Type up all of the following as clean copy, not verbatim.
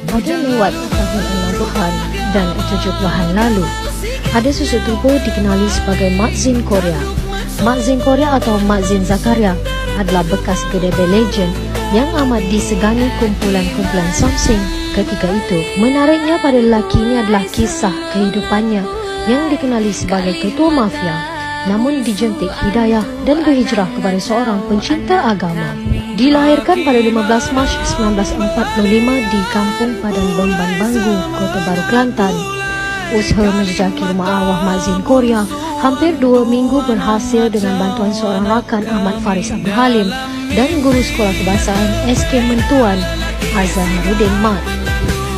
Pada lewat tahun 60-an dan 70-an lalu, ada susuk tubuh dikenali sebagai Mak Zin Korea. Mak Zin Korea atau Mak Zin Zakaria adalah bekas gedebel legend yang amat disegani kumpulan-kumpulan Samsing ketika itu. Menariknya pada lelaki ini adalah kisah kehidupannya yang dikenali sebagai ketua mafia, namun dijentik hidayah dan berhijrah kepada seorang pencinta agama. Dilahirkan pada 15 Mac 1945 di Kampung Padan Bemban Banggu, Kota Baru, Kelantan. Usaha menjejaki rumah arwah Mak Zin Korea hampir 2 minggu berhasil dengan bantuan seorang rakan Ahmad Faris Abdul Halim dan guru sekolah kebahasaan SK Mentuan Azhar Nurudin Mat.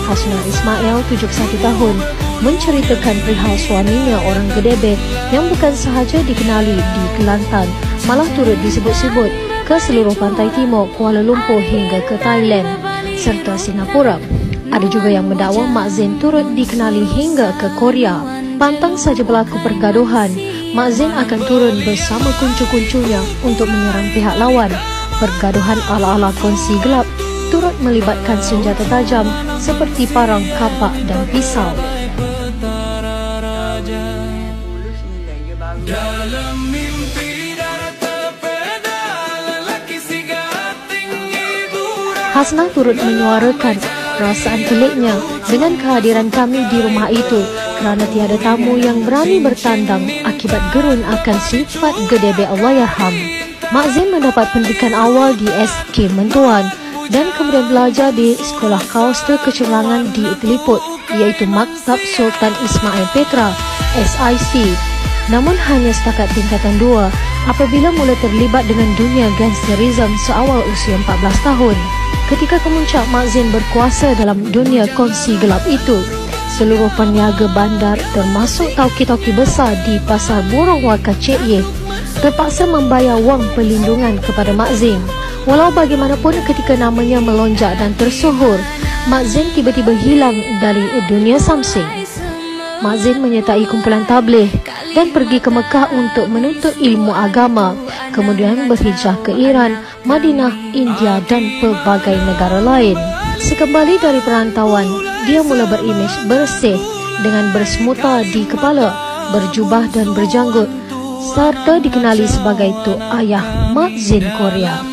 Hasnah Ismail, 71 tahun, menceritakan perihal suaminya orang gedebel yang bukan sahaja dikenali di Kelantan, malah turut disebut-sebut ke seluruh pantai timur Kuala Lumpur hingga ke Thailand serta Singapura. Ada juga yang mendakwa Mak Zin turut dikenali hingga ke Korea. Pantang saja berlaku pergaduhan, Mak Zin akan turun bersama kuncu-kuncunya untuk menyerang pihak lawan. Pergaduhan ala-ala kongsi gelap turut melibatkan senjata tajam seperti parang, kapak dan pisau. Hasnah turut menyuarakan perasaan peliknya dengan kehadiran kami di rumah itu kerana tiada tamu yang berani bertandang akibat gerun akan sifat gedebel Allahyarham. Mak Zin mendapat pendidikan awal di SK Mentuan dan kemudian belajar di Sekolah Kauster Kecemerlangan di Teliput, iaitu Maktab Sultan Ismail Petra SIC. Namun hanya setakat tingkatan 2 apabila mula terlibat dengan dunia gangsterism seawal usia 14 tahun. Ketika kemuncak Mak Zin berkuasa dalam dunia kongsi gelap itu, seluruh peniaga bandar termasuk tauki-tauki besar di Pasar Burung Waka Cik Ye terpaksa membayar wang perlindungan kepada Mak Zin. Walau bagaimanapun, ketika namanya melonjak dan tersohor, Mak Zin tiba-tiba hilang dari dunia Samsing. Mak Zin menyertai kumpulan tabligh dan pergi ke Mekah untuk menuntut ilmu agama, kemudian berhijrah ke Iran, Madinah, India dan pelbagai negara lain. Sekembali dari perantauan, dia mula berimej bersih dengan bersemuta di kepala, berjubah dan berjanggut, serta dikenali sebagai Tok Ayah Mak Zin Korea.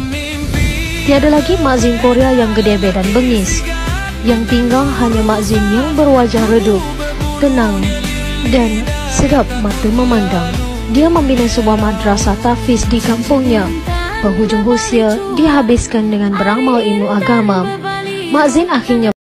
Tiada lagi Mak Zin Korea yang gedebel dan bengis. Yang tinggal hanya Mak Zin yang berwajah redup, tenang dan sedap mata memandang. Dia membina sebuah madrasah tahfiz di kampungnya. Penghujung usia dihabiskan dengan beramal ilmu agama. Mak Zin akhirnya